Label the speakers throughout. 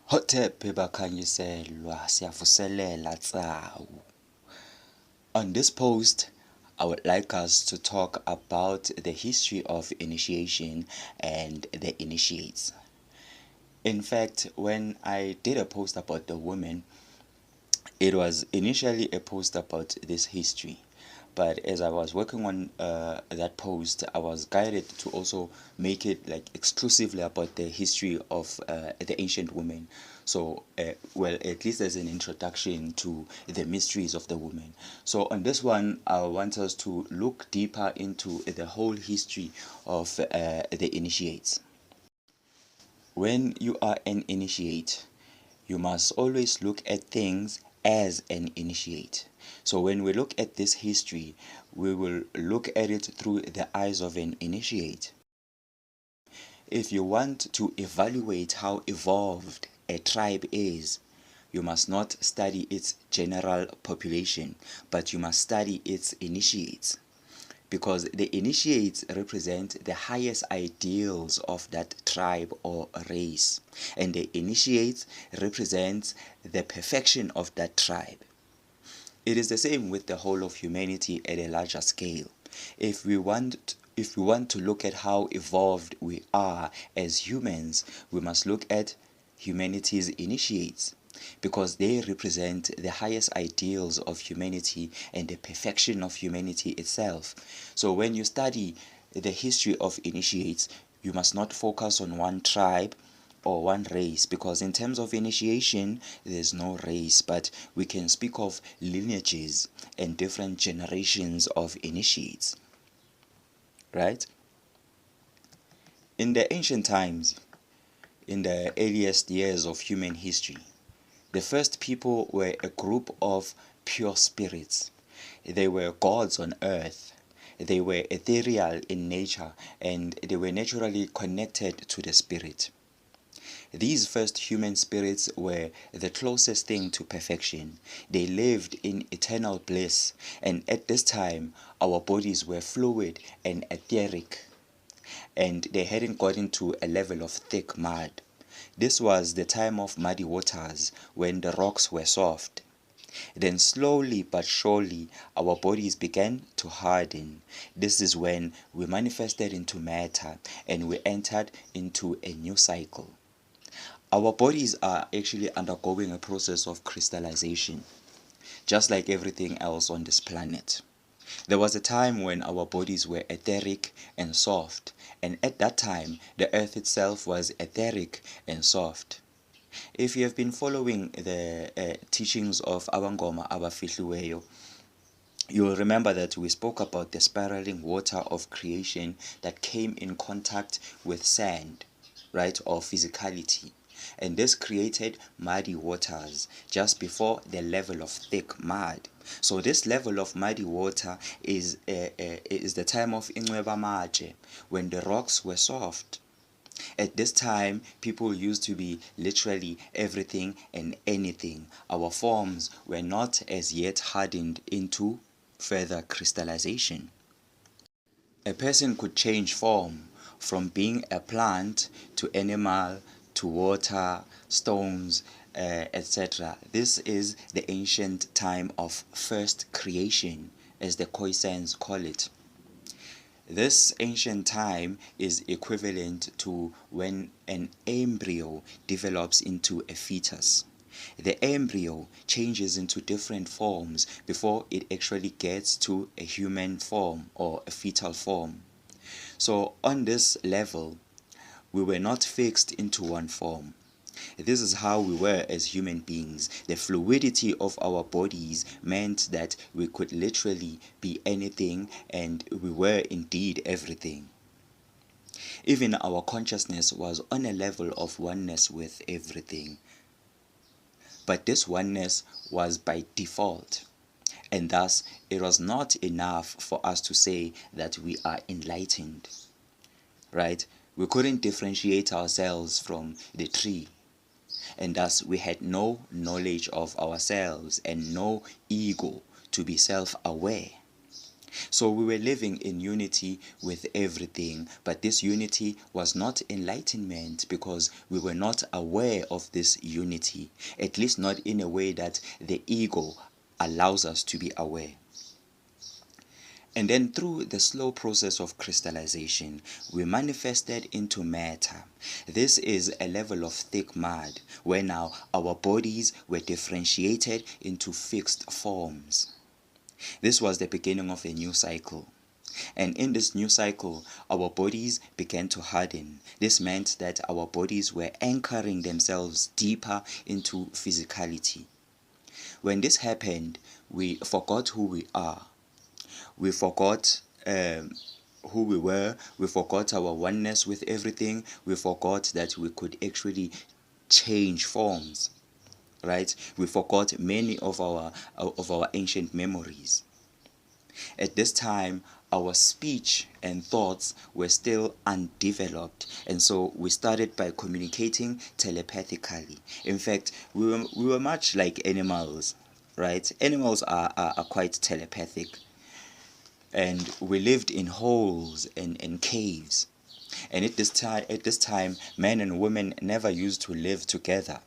Speaker 1: Hotepe bakhanyiselwa siyavuselela tsawu. On this post, I would like us to talk about the history of initiation and the initiates. In fact, when I did a post about the women, it was initially a post about this history. But as I was working on that post, I was guided to also make it like exclusively about the history of the ancient women. So, well, at least as an introduction to the mysteries of the woman. So on this one, I want us to look deeper into the whole history of the initiates. When you are an initiate, you must always look at things as an initiate. So when we look at this history, we will look at it through the eyes of an initiate. If you want to evaluate how evolved a tribe is, you must not study its general population, but you must study its initiates. Because the initiates represent the highest ideals of that tribe or race, and the initiates represent the perfection of that tribe. It is the same with the whole of humanity at a larger scale. If we want to look at how evolved we are as humans, we must look at humanity's initiates, because they represent the highest ideals of humanity and the perfection of humanity itself. So when you study the history of initiates, you must not focus on one tribe or one race, because in terms of initiation there's no race, but we can speak of lineages and different generations of initiates, right? In the ancient times, in the earliest years of human history, the first people were a group of pure spirits. They were gods on earth. They were ethereal in nature, and they were naturally connected to the spirit. These first human spirits were the closest thing to perfection. They lived in eternal bliss, and at this time, our bodies were fluid and etheric, and they hadn't gotten to a level of thick mud. This was the time of muddy waters, when the rocks were soft. Then slowly but surely our bodies began to harden. This is when we manifested into matter and we entered into a new cycle. Our bodies are actually undergoing a process of crystallization, just like everything else on this planet. There was a time when our bodies were etheric and soft, and at that time the earth itself was etheric and soft. If you have been following the teachings of Abangoma Abafihliweyo, you will remember that we spoke about the spiraling water of creation that came in contact with sand, right, or physicality. And this created muddy waters just before the level of thick mud. So this level of muddy water is the time of Inweba Maje, when the rocks were soft. At this time, people used to be literally everything and anything. Our forms were not as yet hardened into further crystallization. A person could change form from being a plant to animal to water, stones, etc. This is the ancient time of first creation, as the Khoisans call it. This ancient time is equivalent to when an embryo develops into a fetus. The embryo changes into different forms before it actually gets to a human form or a fetal form. So on this level, we were not fixed into one form. This is how we were as human beings. The fluidity of our bodies meant that we could literally be anything, and we were indeed everything. Even our consciousness was on a level of oneness with everything. But this oneness was by default, and thus it was not enough for us to say that we are enlightened, right? We couldn't differentiate ourselves from the tree, and thus we had no knowledge of ourselves and no ego to be self-aware. So we were living in unity with everything, but this unity was not enlightenment because we were not aware of this unity, at least not in a way that the ego allows us to be aware. And then through the slow process of crystallization, we manifested into matter. This is a level of thick mud where now our bodies were differentiated into fixed forms. This was the beginning of a new cycle. And in this new cycle, our bodies began to harden. This meant that our bodies were anchoring themselves deeper into physicality. When this happened, we forgot who we are. We forgot who we were. We forgot our oneness with everything. We forgot that we could actually change forms. Right? We forgot many of our ancient memories. At this time, our speech and thoughts were still undeveloped, and so we started by communicating telepathically. In fact, we were much like animals, right? Animals are quite telepathic, and we lived in holes and caves. And at this time, men and women never used to live together.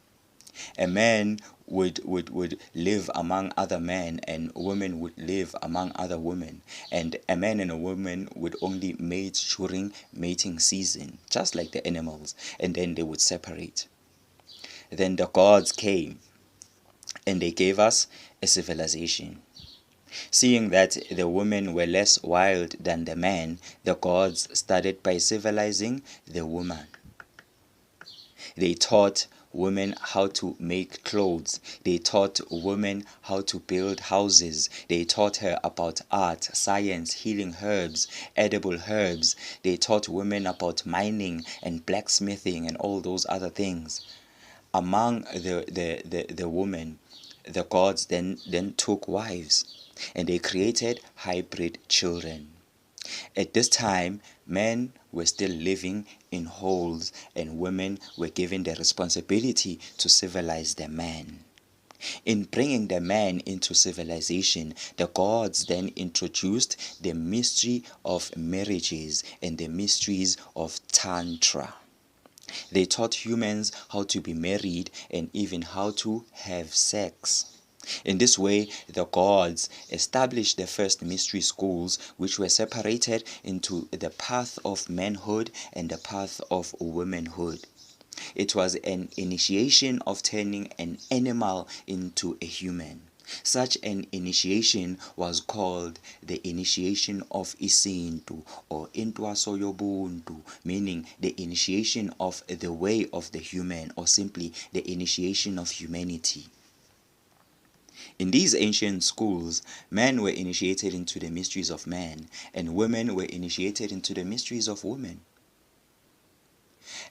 Speaker 1: A man would live among other men, and women would live among other women, and a man and a woman would only mate during mating season, just like the animals, and then they would separate. Then the gods came and they gave us a civilization. Seeing that the women were less wild than the men, the gods started by civilizing the woman. They taught women how to make clothes. They taught women how to build houses. They taught her about art, science, healing herbs, edible herbs. They taught women about mining and blacksmithing and all those other things. Among the women, the gods then took wives, and they created hybrid children. At this time, men were still living in holes, and women were given the responsibility to civilize the man. In bringing the man into civilization, the gods then introduced the mystery of marriages and the mysteries of Tantra. They taught humans how to be married and even how to have sex. In this way, the gods established the first mystery schools, which were separated into the path of manhood and the path of womanhood. It was an initiation of turning an animal into a human. Such an initiation was called the initiation of Isintu or Intwaso Yobuntu, meaning the initiation of the way of the human, or simply the initiation of humanity. In these ancient schools, men were initiated into the mysteries of man, and women were initiated into the mysteries of women.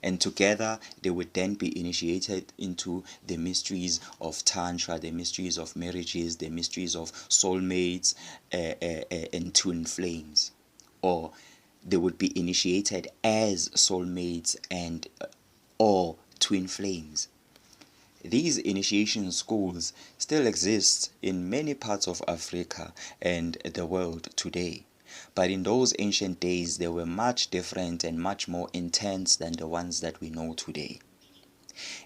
Speaker 1: And together they would then be initiated into the mysteries of Tantra, the mysteries of marriages, the mysteries of soulmates and twin flames. Or they would be initiated as soulmates and or twin flames. These initiation schools still exist in many parts of Africa and the world today. But in those ancient days, they were much different and much more intense than the ones that we know today.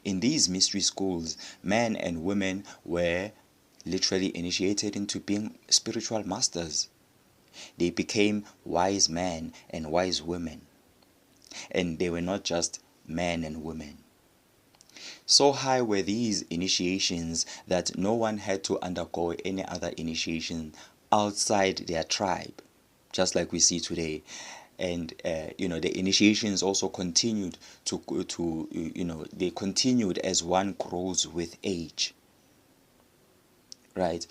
Speaker 1: In these mystery schools, men and women were literally initiated into being spiritual masters. They became wise men and wise women. And they were not just men and women. So high were these initiations that no one had to undergo any other initiation outside their tribe, just like we see today. And the initiations also continued they continued as one grows with age. Right?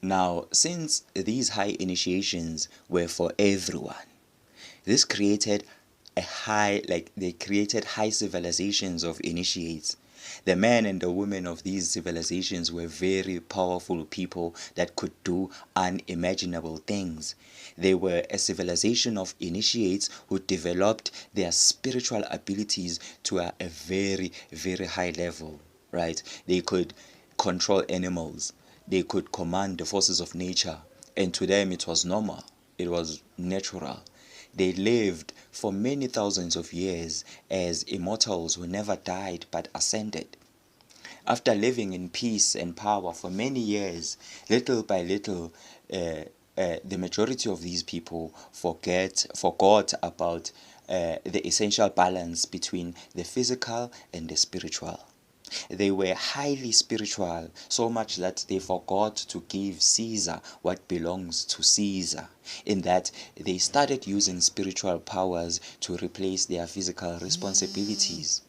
Speaker 1: Now, since these high initiations were for everyone, this created they created high civilizations of initiates. The men and the women of these civilizations were very powerful people that could do unimaginable things. They were a civilization of initiates who developed their spiritual abilities to a very, very high level, right? They could control animals. They could command the forces of nature. and to them it was normal, it was natural. They lived for many thousands of years as immortals who never died but ascended. After living in peace and power for many years, little by little, the majority of these people forgot about the essential balance between the physical and the spiritual. They were highly spiritual, so much that they forgot to give Caesar what belongs to Caesar, in that they started using spiritual powers to replace their physical responsibilities.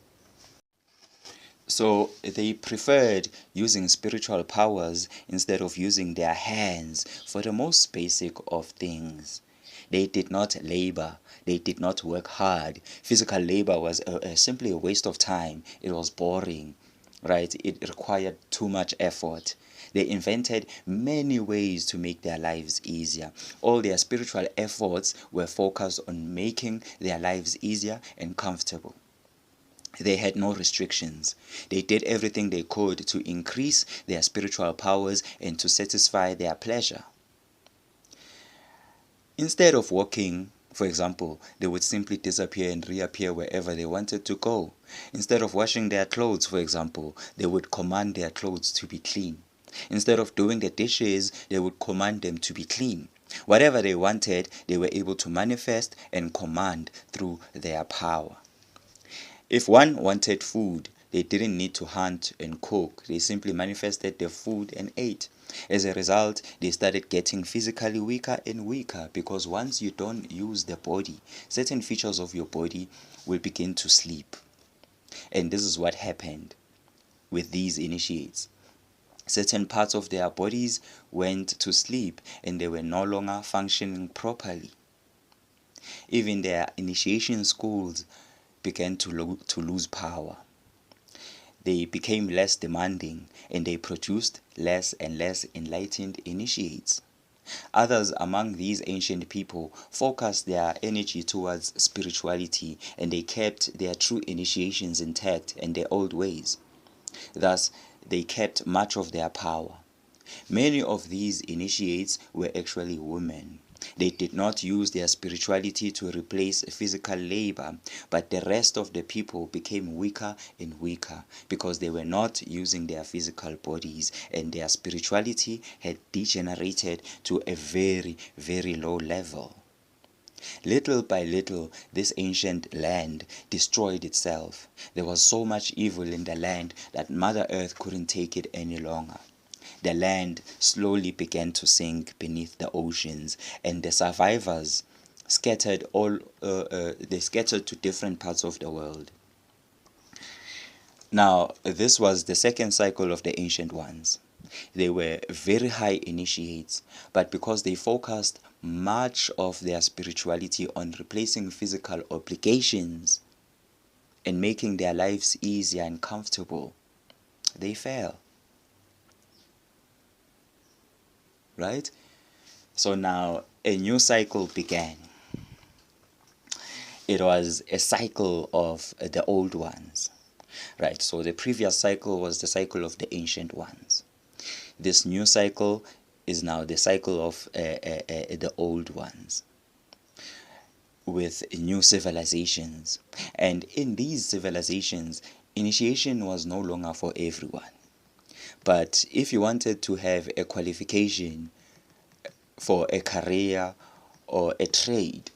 Speaker 1: So they preferred using spiritual powers instead of using their hands for the most basic of things. They did not labor. They did not work hard. Physical labor was simply a waste of time. It was boring, right? It required too much effort. They invented many ways to make their lives easier. All their spiritual efforts were focused on making their lives easier and comfortable. They had no restrictions. They did everything they could to increase their spiritual powers and to satisfy their pleasure. Instead of walking, for example, they would simply disappear and reappear wherever they wanted to go. Instead of washing their clothes, for example, they would command their clothes to be clean. Instead of doing the dishes, they would command them to be clean. Whatever they wanted, they were able to manifest and command through their power. If one wanted food, they didn't need to hunt and cook. They simply manifested their food and ate. As a result, they started getting physically weaker and weaker, because once you don't use the body, certain features of your body will begin to sleep. And this is what happened with these initiates. Certain parts of their bodies went to sleep and they were no longer functioning properly. Even their initiation schools began to lose power. They became less demanding and they produced less and less enlightened initiates. Others among these ancient people focused their energy towards spirituality and they kept their true initiations intact and their old ways. Thus, they kept much of their power. Many of these initiates were actually women. They did not use their spirituality to replace physical labor, but the rest of the people became weaker and weaker because they were not using their physical bodies, and their spirituality had degenerated to a very, very low level. Little by little, this ancient land destroyed itself. There was so much evil in the land that Mother Earth couldn't take it any longer. The land slowly began to sink beneath the oceans, and the survivors scattered they scattered to different parts of the world. Now, this was the second cycle of the ancient ones. They were very high initiates, but because they focused much of their spirituality on replacing physical obligations and making their lives easier and comfortable, they fell. Right? So now a new cycle began. It was a cycle of the old ones. Right? So the previous cycle was the cycle of the ancient ones. This new cycle is now the cycle of the old ones, with new civilizations. And in these civilizations, initiation was no longer for everyone. But if you wanted to have a qualification for a career or a trade,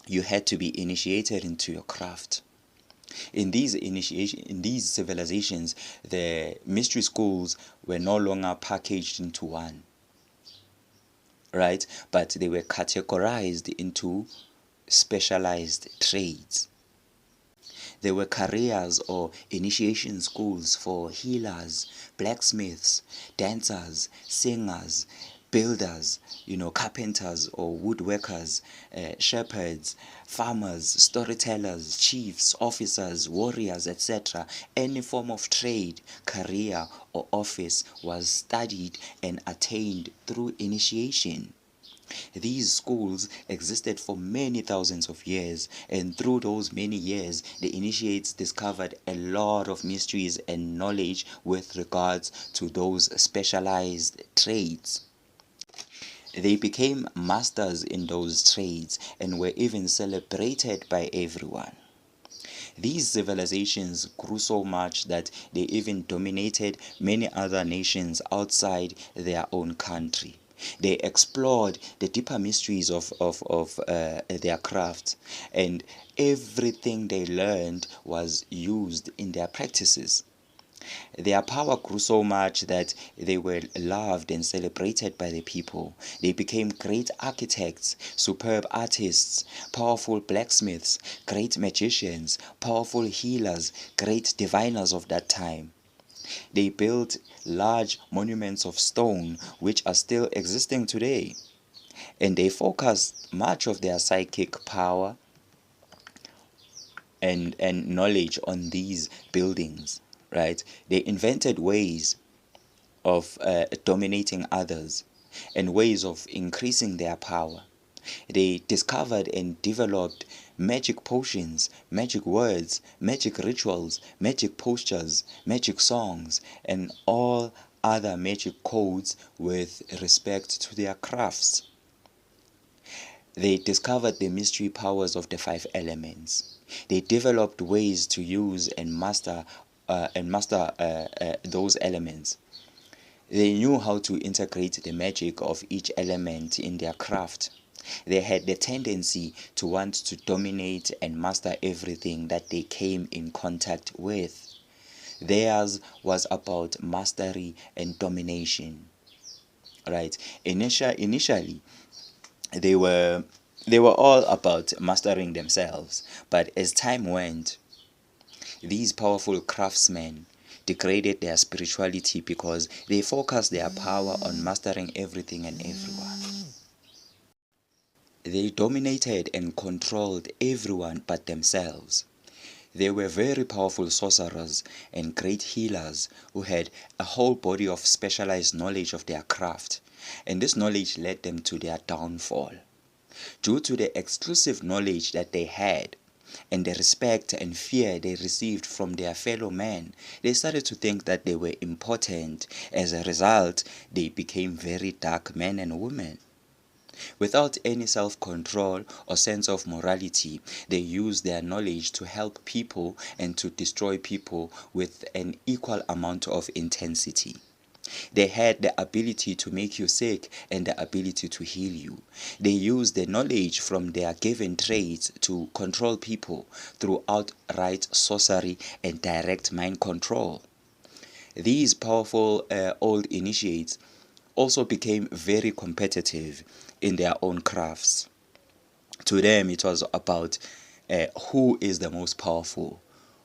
Speaker 1: you had to be initiated into your craft. In these civilizations, the mystery schools were no longer packaged into one, right? But they were categorized into specialized trades. There were careers or initiation schools for healers, blacksmiths, dancers, singers, builders, carpenters or woodworkers, shepherds, farmers, storytellers, chiefs, officers, warriors, etc. Any form of trade, career, or office was studied and attained through initiation. These schools existed for many thousands of years, and through those many years, the initiates discovered a lot of mysteries and knowledge with regards to those specialized trades. They became masters in those trades and were even celebrated by everyone. These civilizations grew so much that they even dominated many other nations outside their own country. They explored the deeper mysteries of their craft, and everything they learned was used in their practices. Their power grew so much that they were loved and celebrated by the people. They became great architects, superb artists, powerful blacksmiths, great magicians, powerful healers, great diviners of that time. They built large monuments of stone which are still existing today. And they focused much of their psychic power and knowledge on these buildings, right? They invented ways of dominating others and ways of increasing their power. They discovered and developed magic potions, magic words, magic rituals, magic postures, magic songs, and all other magic codes with respect to their crafts. They discovered the mystery powers of the five elements. They developed ways to use and master those elements. They knew how to integrate the magic of each element in their craft. They had the tendency to want to dominate and master everything that they came in contact with. Theirs was about mastery and domination. Right? Initially, they were they were all about mastering themselves, but as time went, these powerful craftsmen degraded their spirituality because they focused their power on mastering everything and everyone. They dominated and controlled everyone but themselves. They were very powerful sorcerers and great healers who had a whole body of specialized knowledge of their craft, and this knowledge led them to their downfall. Due to the exclusive knowledge that they had and the respect and fear they received from their fellow men, they started to think that they were important. As a result, they became very dark men and women. Without any self-control or sense of morality, they used their knowledge to help people and to destroy people with an equal amount of intensity. They had the ability to make you sick and the ability to heal you. They used the knowledge from their given traits to control people through outright sorcery and direct mind control. These powerful old initiates also became very competitive in their own crafts. To them, it was about who is the most powerful,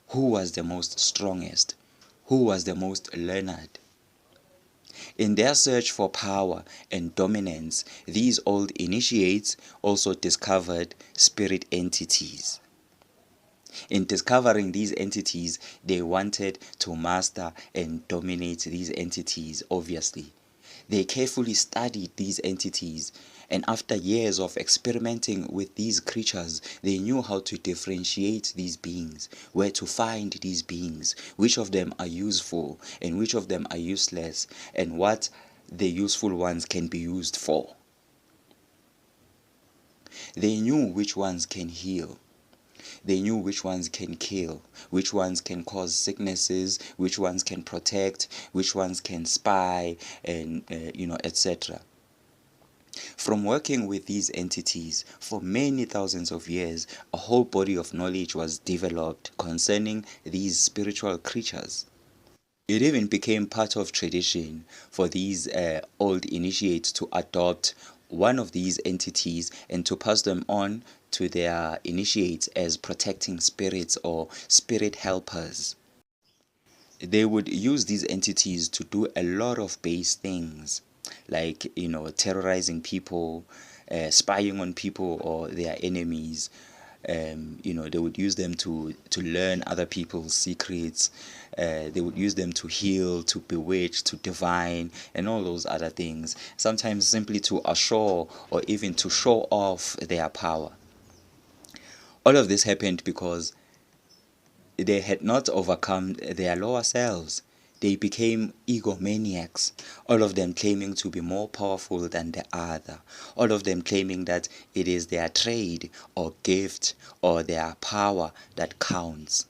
Speaker 1: who was the most strongest, who was the most learned. In their search for power and dominance, these old initiates also discovered spirit entities. In discovering these entities, they wanted to master and dominate these entities, obviously. They carefully studied these entities, and after years of experimenting with these creatures, they knew how to differentiate these beings, where to find these beings, which of them are useful and which of them are useless, and what the useful ones can be used for. They knew which ones can heal. They knew which ones can kill, which ones can cause sicknesses, which ones can protect, which ones can spy, and etc. From working with these entities for many thousands of years, a whole body of knowledge was developed concerning these spiritual creatures. It even became part of tradition for these old initiates to adopt one of these entities and to pass them on to their initiates as protecting spirits or spirit helpers. They would use these entities to do a lot of base things, like terrorizing people, spying on people or their enemies. They would use them to learn other people's secrets. They would use them to heal, to bewitch, to divine, and all those other things. Sometimes simply to assure or even to show off their power. All of this happened because they had not overcome their lower selves. They became egomaniacs, all of them claiming to be more powerful than the other, all of them claiming that it is their trade or gift or their power that counts.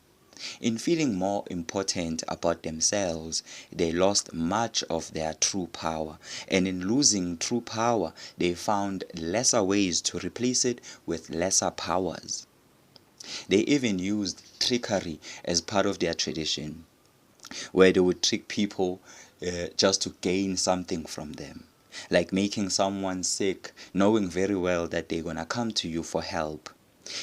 Speaker 1: In feeling more important about themselves, they lost much of their true power, and in losing true power, they found lesser ways to replace it with lesser powers. They even used trickery as part of their tradition, where they would trick people just to gain something from them, like making someone sick, knowing very well that they're gonna come to you for help.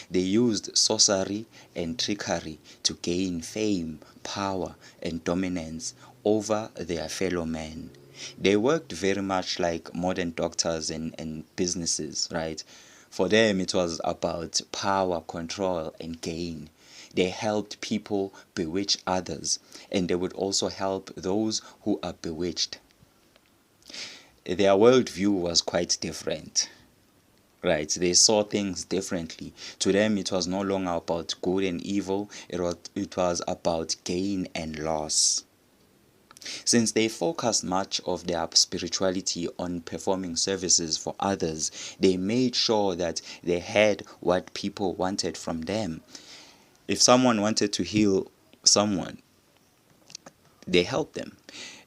Speaker 1: They used sorcery and trickery to gain fame, power, and dominance over their fellow men. They worked very much like modern doctors and businesses, right? For them, it was about power, control, and gain. They helped people bewitch others, and they would also help those who are bewitched. Their worldview was quite different, right? They saw things differently. To them, it was no longer about good and evil, it was about gain and loss. Since they focused much of their spirituality on performing services for others, they made sure that they had what people wanted from them. If someone wanted to heal someone, they helped them.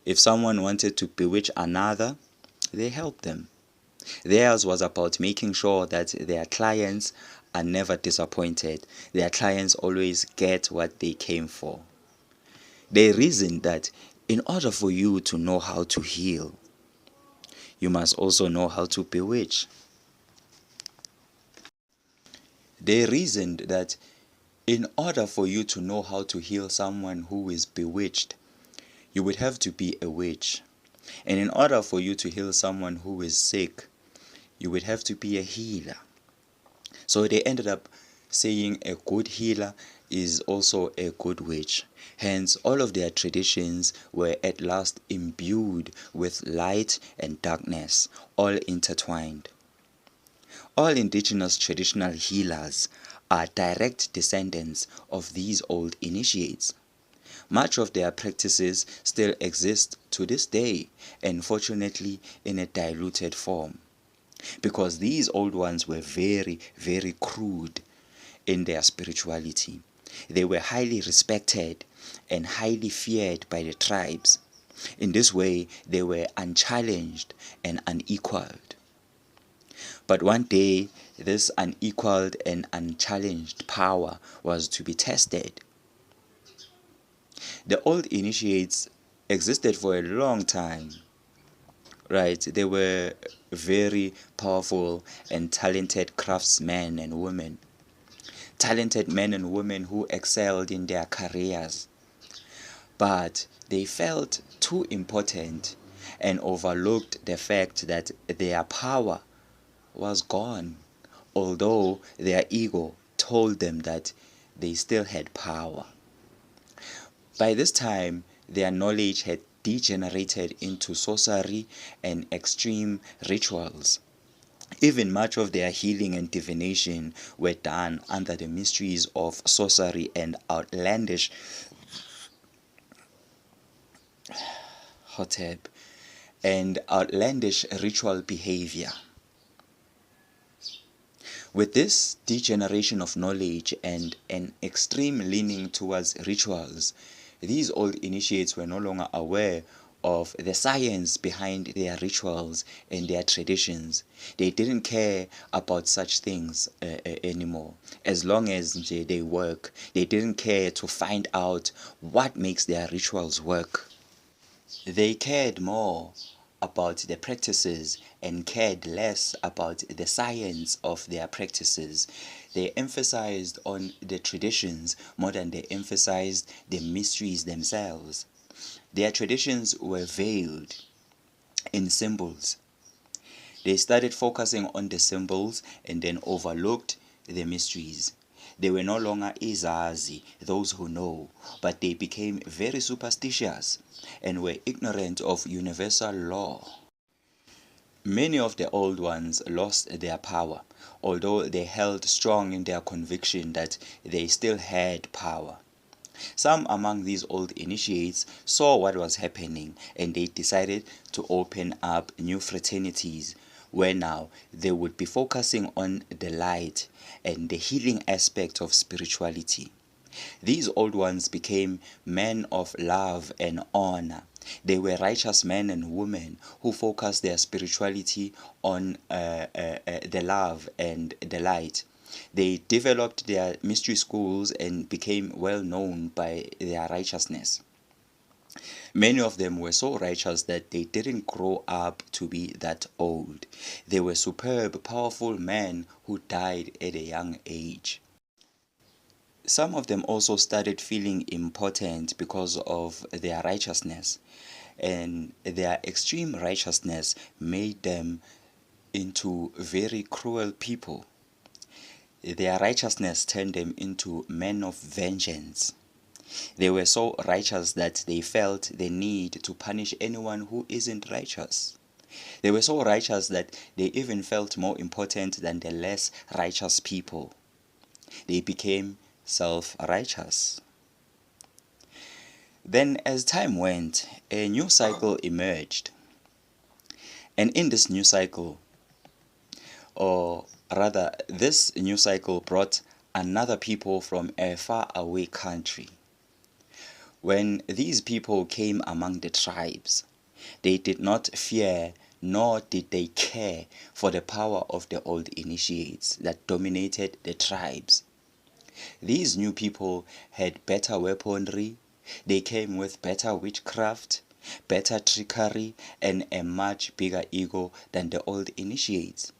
Speaker 1: If someone wanted to bewitch another, they helped them. Theirs was about making sure that their clients are never disappointed. Their clients always get what they came for. They reasoned that in order for you to know how to heal, you must also know how to bewitch. They reasoned that in order for you to know how to heal someone who is bewitched, you would have to be a witch. And in order for you to heal someone who is sick, you would have to be a healer. So they ended up saying a good healer is also a good witch. Hence, all of their traditions were at last imbued with light and darkness, all intertwined. All indigenous traditional healers are direct descendants of these old initiates. Much of their practices still exist to this day, and fortunately in a diluted form, because these old ones were very, very crude in their spirituality. They were highly respected and highly feared by the tribes. In this way, they were unchallenged and unequaled. But one day, this unequaled and unchallenged power was to be tested. The old initiates existed for a long time, right? They were very powerful and talented craftsmen and women. Talented men and women who excelled in their careers. But they felt too important and overlooked the fact that their power was gone, although their ego told them that they still had power. By this time, their knowledge had degenerated into sorcery and extreme rituals. Even much of their healing and divination were done under the mysteries of sorcery and outlandish hotep and outlandish ritual behavior. With this degeneration of knowledge and an extreme leaning towards rituals, these old initiates were no longer aware of the science behind their rituals and their traditions. They didn't care about such things anymore. As long as they work, they didn't care to find out what makes their rituals work. They cared more about the practices and cared less about the science of their practices. They emphasized on the traditions more than they emphasized the mysteries themselves. Their traditions were veiled in symbols. They started focusing on the symbols and then overlooked the mysteries. They were no longer izazi, those who know, but they became very superstitious and were ignorant of universal law. Many of the old ones lost their power, although they held strong in their conviction that they still had power. Some among these old initiates saw what was happening and they decided to open up new fraternities where now they would be focusing on the light and the healing aspect of spirituality. These old ones became men of love and honor. They were righteous men and women who focused their spirituality on the love and the light. They developed their mystery schools and became well known by their righteousness. Many of them were so righteous that they didn't grow up to be that old. They were superb, powerful men who died at a young age. Some of them also started feeling important because of their righteousness, and their extreme righteousness made them into very cruel people. Their righteousness turned them into men of vengeance. They were so righteous that they felt the need to punish anyone who isn't righteous. They were so righteous that they even felt more important than the less righteous people. They became self-righteous. Then, as time went, a new cycle emerged. And in this new cycle, or rather, this new cycle brought another people from a far away country. When these people came among the tribes, they did not fear nor did they care for the power of the old initiates that dominated the tribes. These new people had better weaponry, they came with better witchcraft, better trickery, and a much bigger ego than the old initiates.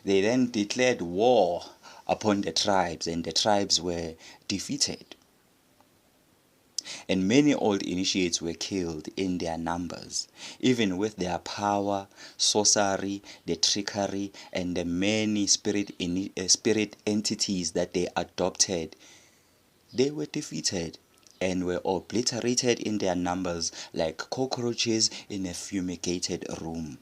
Speaker 1: They then declared war upon the tribes, and the tribes were defeated. And many old initiates were killed in their numbers, even with their power, sorcery, the trickery, and the many spirit entities that they adopted. They were defeated and were obliterated in their numbers like cockroaches in a fumigated room.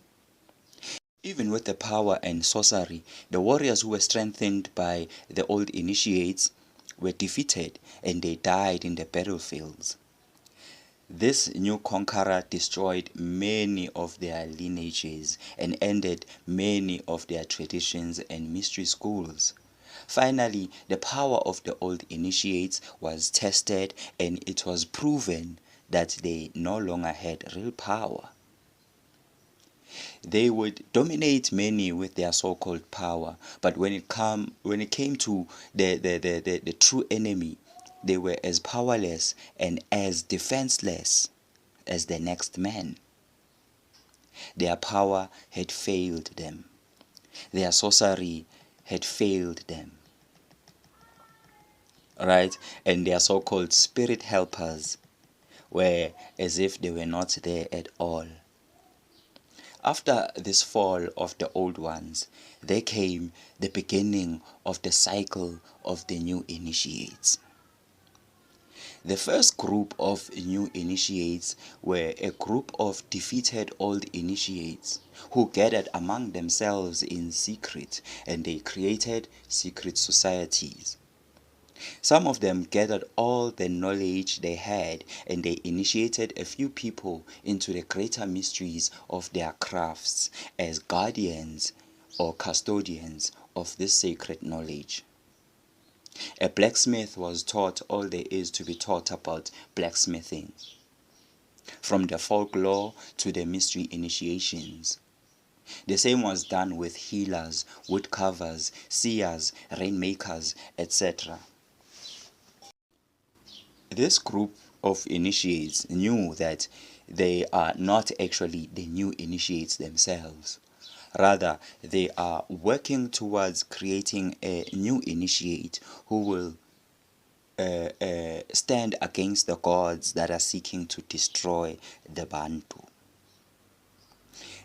Speaker 1: Even with the power and sorcery, the warriors who were strengthened by the old initiates were defeated and they died in the battlefields. This new conqueror destroyed many of their lineages and ended many of their traditions and mystery schools. Finally, the power of the old initiates was tested and it was proven that they no longer had real power. They would dominate many with their so-called power, but when it came to the true enemy, they were as powerless and as defenseless as the next man. Their power had failed them. Their sorcery had failed them. Right? And their so-called spirit helpers were as if they were not there at all. After this fall of the old ones, there came the beginning of the cycle of the new initiates. The first group of new initiates were a group of defeated old initiates who gathered among themselves in secret and they created secret societies. Some of them gathered all the knowledge they had and they initiated a few people into the greater mysteries of their crafts as guardians or custodians of this sacred knowledge. A blacksmith was taught all there is to be taught about blacksmithing, from the folklore to the mystery initiations. The same was done with healers, woodcarvers, seers, rainmakers, etc. This group of initiates knew that they are not actually the new initiates themselves. Rather, they are working towards creating a new initiate who will stand against the gods that are seeking to destroy the Bantu.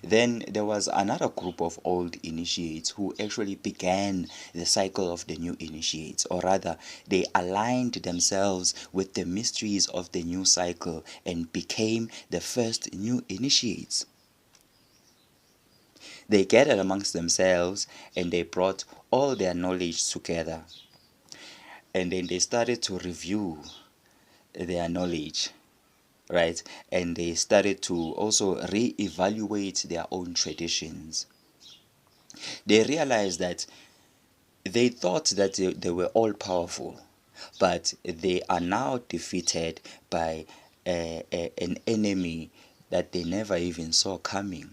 Speaker 1: Then there was another group of old initiates who actually began the cycle of the new initiates, or rather, they aligned themselves with the mysteries of the new cycle and became the first new initiates. They gathered amongst themselves and they brought all their knowledge together. And then they started to review their knowledge, right? And they started to also re-evaluate their own traditions. They realized that they thought that they were all powerful, but they are now defeated by an enemy that they never even saw coming.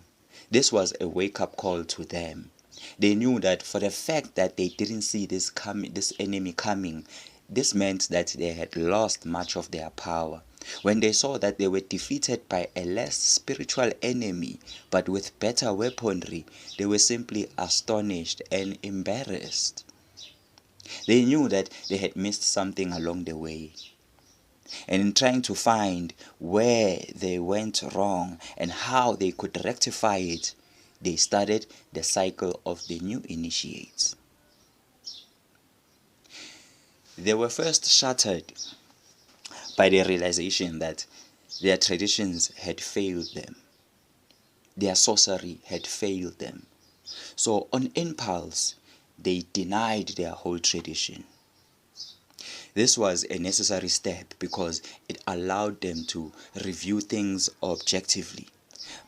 Speaker 1: This was a wake-up call to them. They knew that for the fact that they didn't see this enemy coming, this meant that they had lost much of their power. When they saw that they were defeated by a less spiritual enemy, but with better weaponry, they were simply astonished and embarrassed. They knew that they had missed something along the way. And in trying to find where they went wrong and how they could rectify it, they started the cycle of the new initiates. They were first shattered by the realization that their traditions had failed them. Their sorcery had failed them. So on impulse, they denied their whole tradition. This was a necessary step because it allowed them to review things objectively.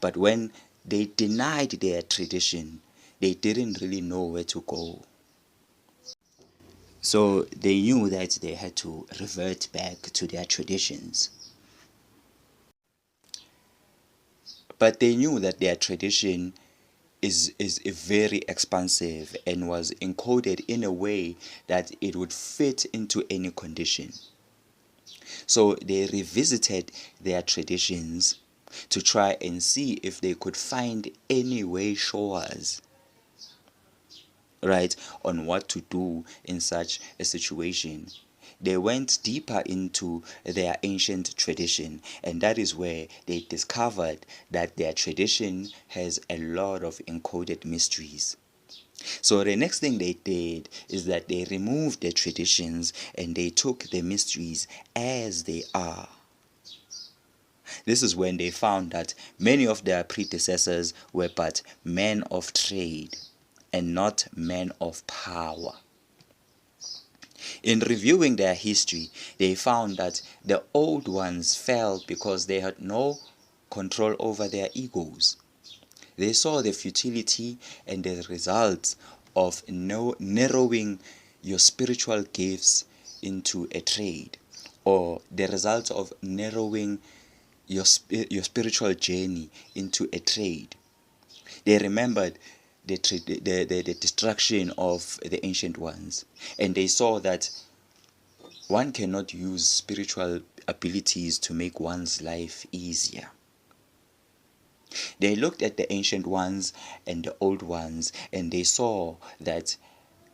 Speaker 1: But when they denied their tradition, they didn't really know where to go. So they knew that they had to revert back to their traditions. But they knew that their tradition is very expansive and was encoded in a way that it would fit into any condition. So they revisited their traditions to try and see if they could find any way showers, right, on what to do in such a situation. They went deeper into their ancient tradition, and that is where they discovered that their tradition has a lot of encoded mysteries. So the next thing they did is that they removed the traditions and they took the mysteries as they are. This is when they found that many of their predecessors were but men of trade and not men of power. In reviewing their history, they found that the old ones fell because they had no control over their egos. They saw the futility and the results of narrowing your spiritual gifts into a trade, or the results of narrowing your spiritual journey into a trade. They remembered the destruction of the ancient ones, and they saw that one cannot use spiritual abilities to make one's life easier. They looked at the ancient ones and the old ones, and they saw that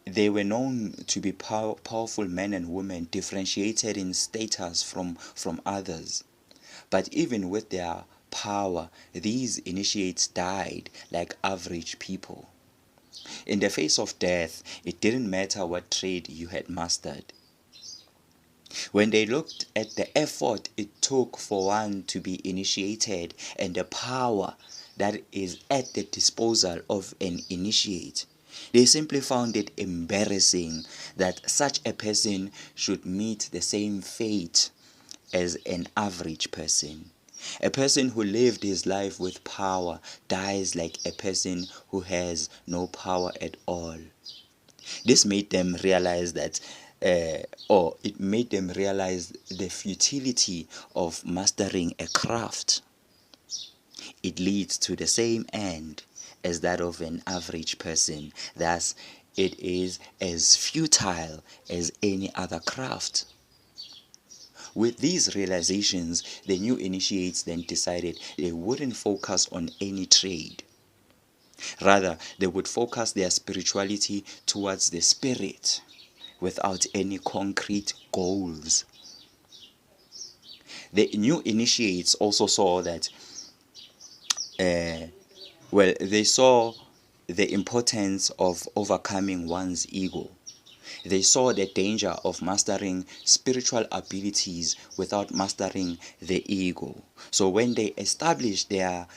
Speaker 1: they were known to be powerful men and women, differentiated in status from others. But even with their power, these initiates died like average people. In the face of death, it didn't matter what trade you had mastered. When they looked at the effort it took for one to be initiated and the power that is at the disposal of an initiate, they simply found it embarrassing that such a person should meet the same fate as an average person. A person who lived his life with power dies like a person who has no power at all. This made them realize that, or it made them realize the futility of mastering a craft. It leads to the same end as that of an average person. Thus, it is as futile as any other craft. With these realizations, the new initiates then decided they wouldn't focus on any trade. Rather, they would focus their spirituality towards the spirit without any concrete goals. The new initiates also saw that, they saw the importance of overcoming one's ego. They saw the danger of mastering spiritual abilities without mastering the ego. So when they established their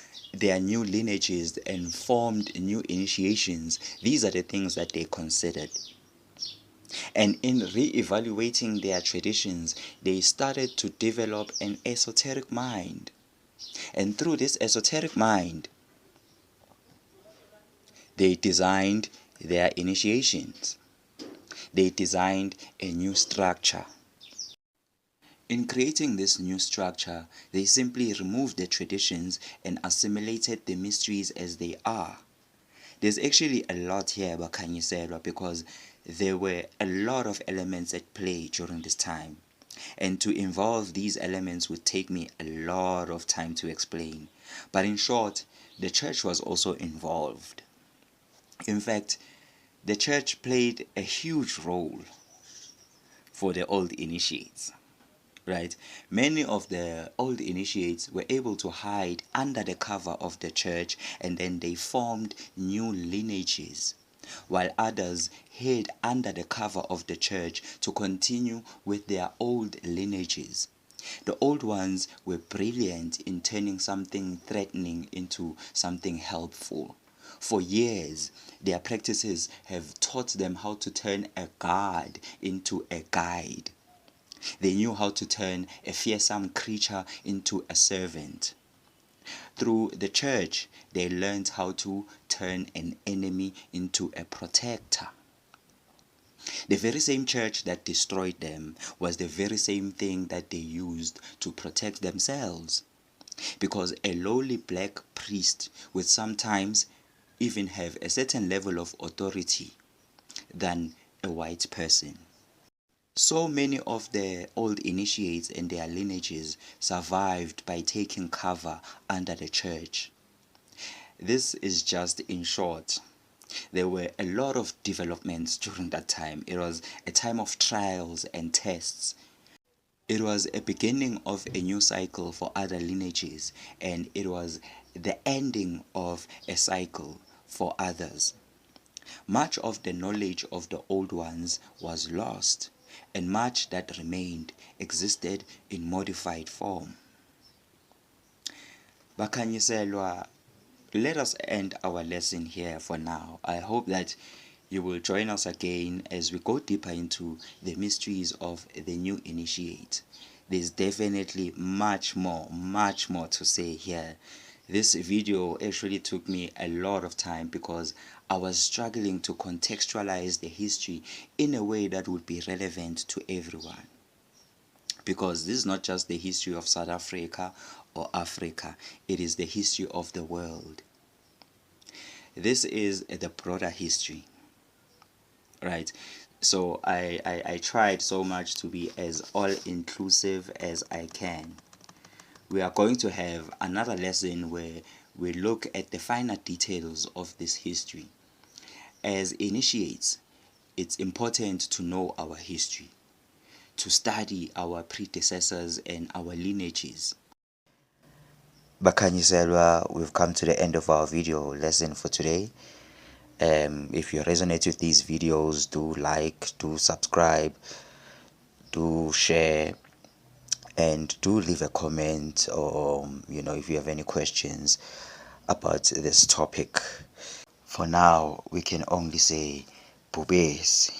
Speaker 1: new lineages and formed new initiations, these are the things that they considered. And in re-evaluating their traditions, they started to develop an esoteric mind. And through this esoteric mind, they designed their initiations. They designed a new structure. In creating this new structure, they simply removed the traditions and assimilated the mysteries as they are. There's actually a lot here about Bakhanyiselwa because there were a lot of elements at play during this time. And to involve these elements would take me a lot of time to explain. But in short, the church was also involved. In fact, the church played a huge role for the old initiates. Right? Many of the old initiates were able to hide under the cover of the church, and then they formed new lineages, while others hid under the cover of the church to continue with their old lineages. The old ones were brilliant in turning something threatening into something helpful. For years, their practices have taught them how to turn a guard into a guide. They knew how to turn a fearsome creature into a servant. Through the church, they learned how to turn an enemy into a protector. The very same church that destroyed them was the very same thing that they used to protect themselves. Because a lowly black priest would sometimes even have a certain level of authority than a white person. So many of the old initiates and their lineages survived by taking cover under the church. This is just in short. There were a lot of developments during that time. It was a time of trials and tests. It was a beginning of a new cycle for other lineages, and it was the ending of a cycle for others. Much of the knowledge of the old ones was lost, and much that remained existed in modified form. Bakhanyiselwa, let us end our lesson here for now. I hope that you will join us again as we go deeper into the mysteries of the new initiate. There's definitely much more to say here. This video actually took me a lot of time because I was struggling to contextualize the history in a way that would be relevant to everyone. Because this is not just the history of South Africa or Africa, it is the history of the world. This is the broader history, right? So I tried so much to be as all-inclusive as I can. We are going to have another lesson where we look at the finer details of this history. As initiates, it's important to know our history, to study our predecessors and our lineages. Bakhanyiselwa, we've come to the end of our video lesson for today. If you resonate with these videos, do like, do subscribe, do share, and do leave a comment, or if you have any questions about this topic. For now, we can only say bubesi.